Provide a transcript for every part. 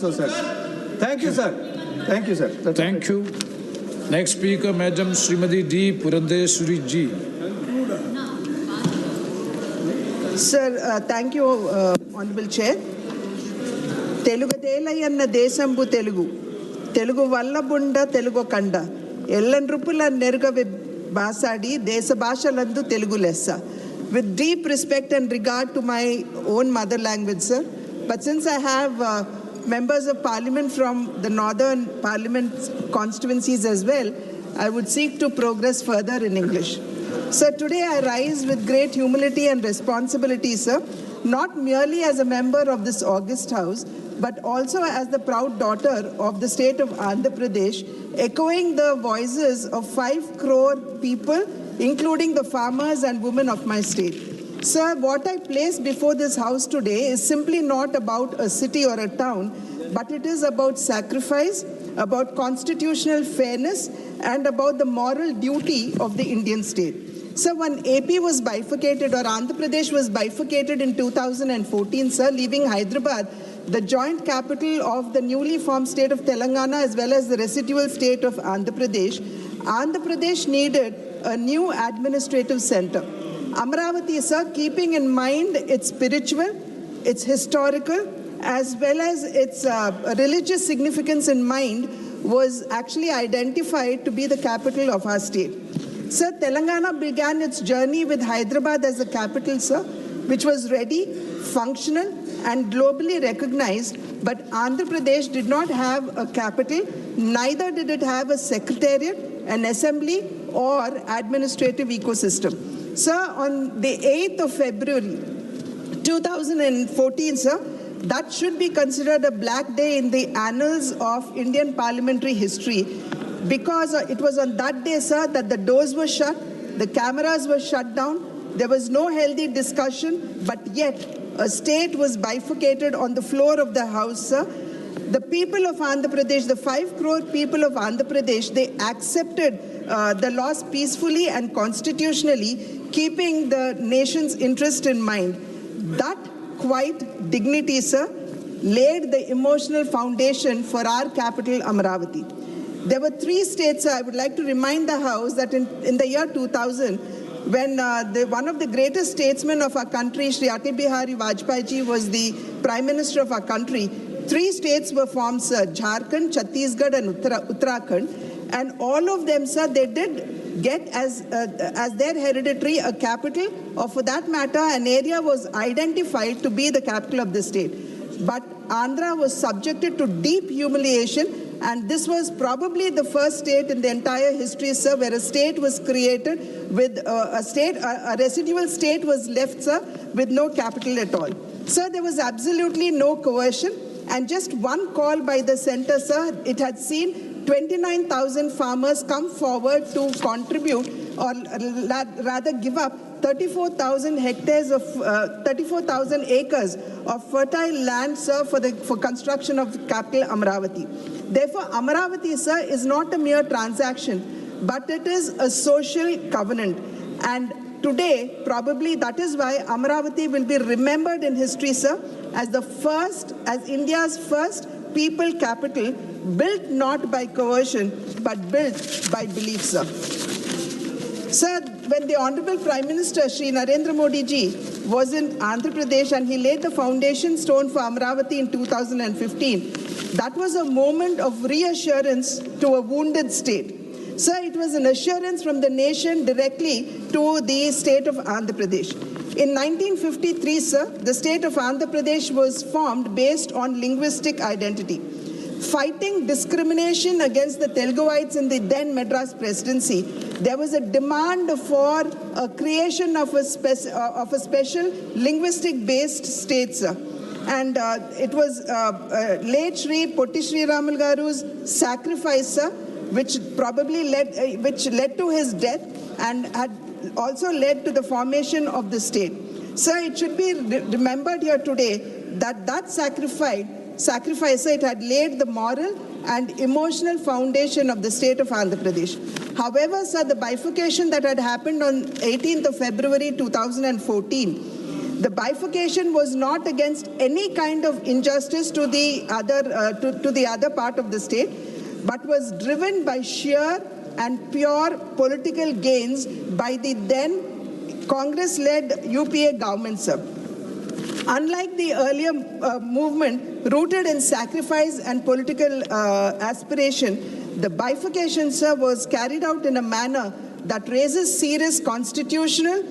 So, sir. Thank you, sir. Thank you, sir. Thank you. Next speaker, Madam Srimati D. Purandeshwari Ji. Sir, thank you, Honorable Chair. Telugu Delayanna Desambu Telugu. Telugu Vallabunda Telugu Kanda. Ellan Rupula Nerga Basadi, Desa Bashalandu Telugu Lessa. With deep respect and regard to my own mother language, sir. But since I have members of parliament from the northern parliament constituencies as well, I would seek to progress further in English. Sir, today I rise with great humility and responsibility, sir, not merely as a member of this august house, but also as the proud daughter of the state of Andhra Pradesh, echoing the voices of 5 crore people, including the farmers and women of my state. Sir, what I place before this house today is simply not about a city or a town, but it is about sacrifice, about constitutional fairness, and about the moral duty of the Indian state. So when AP was bifurcated, or Andhra Pradesh was bifurcated in 2014, sir, leaving Hyderabad, the joint capital of the newly formed state of Telangana as well as the residual state of Andhra Pradesh needed a new administrative center. Amaravati, sir, keeping in mind its spiritual, its historical, as well as its religious significance in mind, was actually identified to be the capital of our state. Sir, Telangana began its journey with Hyderabad as the capital, sir, which was ready, functional, and globally recognized, but Andhra Pradesh did not have a capital, neither did it have a secretariat, an assembly, or administrative ecosystem. Sir, on the 8th of February 2014, sir, that should be considered a black day in the annals of Indian parliamentary history, because it was on that day, sir, that the doors were shut, the cameras were shut down, there was no healthy discussion, but yet a state was bifurcated on the floor of the house, sir. The people of Andhra Pradesh, the 5 crore people of Andhra Pradesh, they accepted the laws peacefully and constitutionally, keeping the nation's interest in mind. That quiet dignity, sir, laid the emotional foundation for our capital, Amaravati. There were 3 states, sir. I would like to remind the House that in the year 2000, when one of the greatest statesmen of our country, Shri Atal Bihari Vajpayee ji, was the Prime Minister of our country, 3 states were formed, sir, Jharkhand, Chhattisgarh, and Uttarakhand. And all of them, sir, they did get as their hereditary a capital, or for that matter, an area was identified to be the capital of the state. But Andhra was subjected to deep humiliation, and this was probably the first state in the entire history, sir, where a state was created with a residual state was left, sir, with no capital at all. Sir, there was absolutely no coercion, and just one call by the center, sir, it had seen 29,000 farmers come forward to contribute, or rather give up 34,000 hectares of 34,000 acres of fertile land, sir, for construction of capital Amaravati. Therefore, Amaravati, sir, is not a mere transaction, but it is a social covenant. And today, probably that is why Amaravati will be remembered in history, sir, as India's first people capital, built not by coercion, but built by belief, sir. Sir, when the Honorable Prime Minister, Shri Narendra Modi ji, was in Andhra Pradesh and he laid the foundation stone for Amaravati in 2015, that was a moment of reassurance to a wounded state. Sir, it was an assurance from the nation directly to the state of Andhra Pradesh. In 1953, sir, the state of Andhra Pradesh was formed based on linguistic identity. Fighting discrimination against the Teluguites in the then Madras presidency, there was a demand for a creation of a special linguistic-based state, sir. And it was late Shri Potti Sri Ramal Garu's sacrifice, sir, which led to his death and had also led to the formation of the state. Sir, it should be remembered here today that sacrifice, it had laid the moral and emotional foundation of the state of Andhra Pradesh. However, sir, the bifurcation that had happened on 18th of February 2014, The bifurcation was not against any kind of injustice to the other part of the state, but was driven by sheer and pure political gains by the then Congress-led UPA government, sir. Unlike the earlier movement rooted in sacrifice and political aspiration, the bifurcation, sir, was carried out in a manner that raises serious constitutional,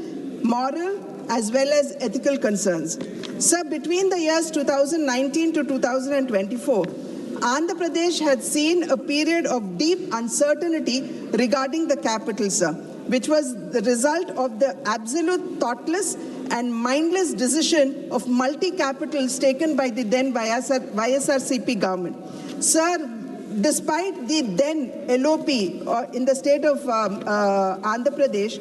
moral, as well as ethical concerns. Sir, between the years 2019 to 2024, Andhra Pradesh had seen a period of deep uncertainty regarding the capital, sir, which was the result of the absolute thoughtless and mindless decision of multi-capitals taken by the then YSRCP government. Sir, despite the then LOP in the state of Andhra Pradesh,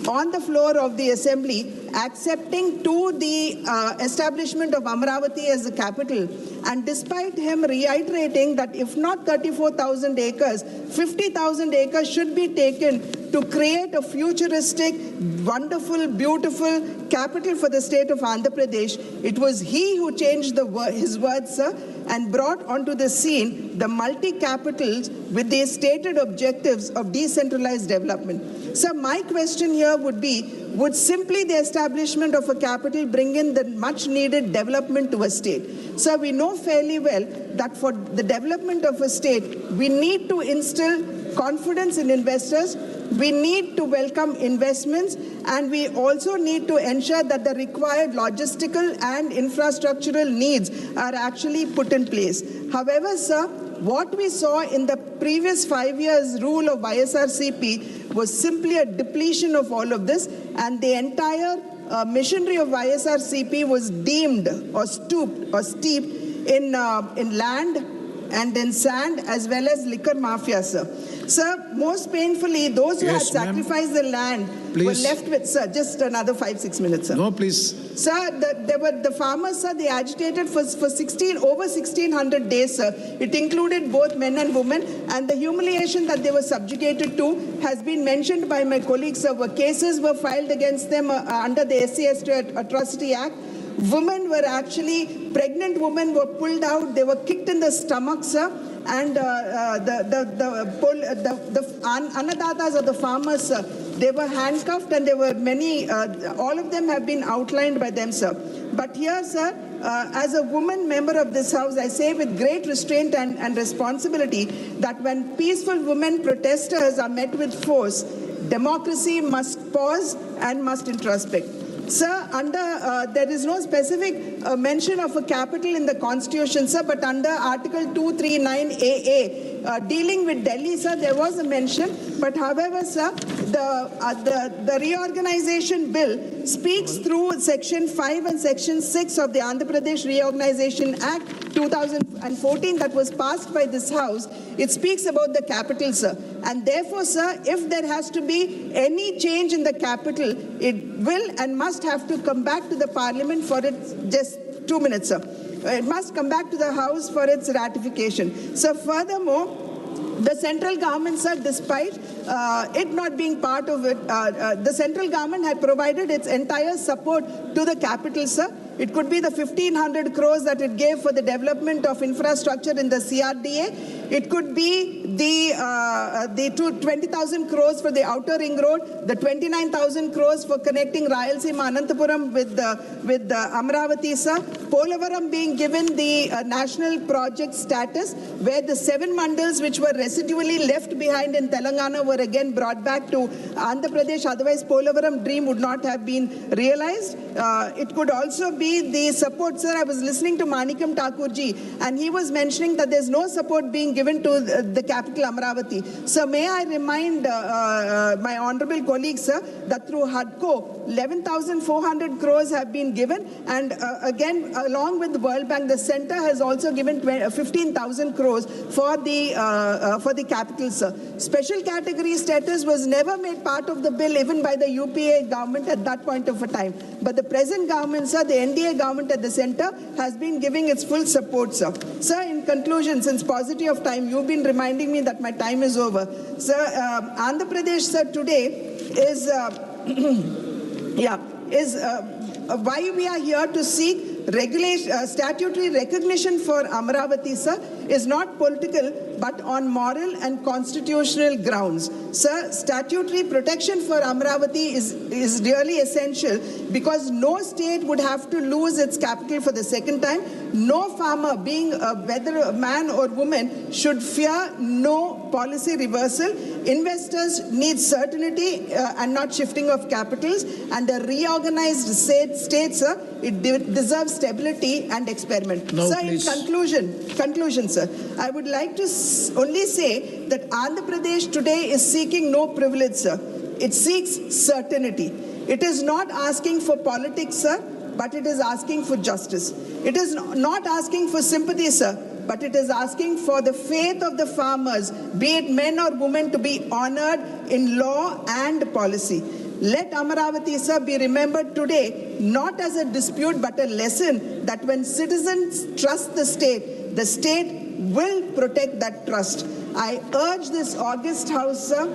on the floor of the assembly, accepting to the establishment of Amaravati as the capital, and despite him reiterating that if not 34,000 acres, 50,000 acres should be taken to create a futuristic, wonderful, beautiful capital for the state of Andhra Pradesh, it was he who changed his words, sir, and brought onto the scene the multi-capitals with the stated objectives of decentralized development. So my question here would be, would simply the establishment of a capital bring in the much-needed development to a state? So we know fairly well that for the development of a state, we need to instill confidence in investors, we need to welcome investments, and we also need to ensure that the required logistical and infrastructural needs are actually put in place. However, sir, what we saw in the previous 5 years' rule of YSRCP was simply a depletion of all of this, and the entire machinery of YSRCP was deemed or steeped in land and in sand as well as liquor mafia, sir. Sir, most painfully, those who had sacrificed the land were left with, sir, just another 5-6 minutes, sir. No, please. Sir, the farmers, sir, they agitated for over 1,600 days, sir. It included both men and women, and the humiliation that they were subjugated to has been mentioned by my colleagues, sir. Cases were filed against them under the SC Atrocity Act. Women were actually, pregnant women were pulled out, they were kicked in the stomach, sir. And the annadatas or the farmers, sir, they were handcuffed, and there were many, all of them have been outlined by them, sir. But here, sir, as a woman member of this house, I say with great restraint and responsibility that when peaceful women protesters are met with force, democracy must pause and must introspect. Sir, there is no specific mention of a capital in the Constitution, sir, but under Article 239AA, dealing with Delhi, sir, there was a mention. But however, sir, the reorganization bill speaks through Section 5 and Section 6 of the Andhra Pradesh Reorganization Act 2014 that was passed by this House. It speaks about the capital, sir. And therefore, sir, if there has to be any change in the capital, it will and must have to come back to the Parliament for its, just 2 minutes, sir. It must come back to the House for its ratification. So furthermore, the central government, sir, despite it not being part of it, the central government had provided its entire support to the capital, sir. It could be the 1,500 crores that it gave for the development of infrastructure in the CRDA. It could be the 20,000 crores for the outer ring road, the 29,000 crores for connecting Rayalaseema Anantapuram with Amaravati, sir. Polavaram being given the national project status, where the 7 mandals which were residually left behind in Telangana were again brought back to Andhra Pradesh. Otherwise, Polavaram dream would not have been realized. It could also be the support, sir. I was listening to Manikam Thakurji, and he was mentioning that there's no support being given to the capital Amaravati. So may I remind my honorable colleagues, sir, that through HUDCO, 11,400 crores have been given, and again, along with the World Bank, the center has also given 15,000 crores for the capital, sir. Special category status was never made part of the bill, even by the UPA government at that point of a time. But the present government, sir, the NDA government at the center, has been giving its full support, sir. Sir, in conclusion, since paucity of time, you've been reminding me that my time is over. Sir, Andhra Pradesh, sir, today is, why we are here to seek statutory recognition for Amaravati, sir, is not political but on moral and constitutional grounds. Sir, statutory protection for Amaravati is really essential because no state would have to lose its capital for the second time. No farmer, whether a man or woman, should fear no policy reversal. Investors need certainty and not shifting of capitals, and a reorganized state, sir, it deserves stability and experiment. No, sir, please. in conclusion, sir, I would like to only say that Andhra Pradesh today is seeking no privilege, sir. It seeks certainty. It is not asking for politics, sir, but it is asking for justice. It is not asking for sympathy, sir, but it is asking for the faith of the farmers, be it men or women, to be honored in law and policy. Let Amaravati, sir, be remembered today not as a dispute but a lesson that when citizens trust the state will protect that trust. I urge this august house, sir,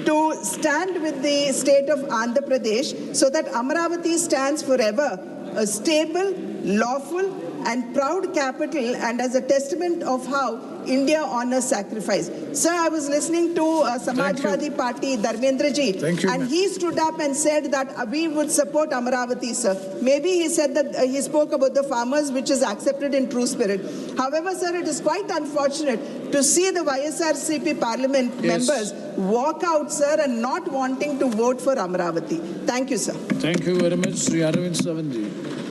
to stand with the state of Andhra Pradesh so that Amaravati stands forever a stable, lawful and proud capital, and as a testament of how India honors sacrifice. Sir, I was listening to Samajwadi Party, Dharmendra ji, Thank you, and he stood up and said that we would support Amaravati, sir. Maybe he said that he spoke about the farmers, which is accepted in true spirit. However, sir, it is quite unfortunate to see the YSRCP parliament members walk out, sir, and not wanting to vote for Amaravati. Thank you, sir. Thank you very much, Sri Arvind Savanji.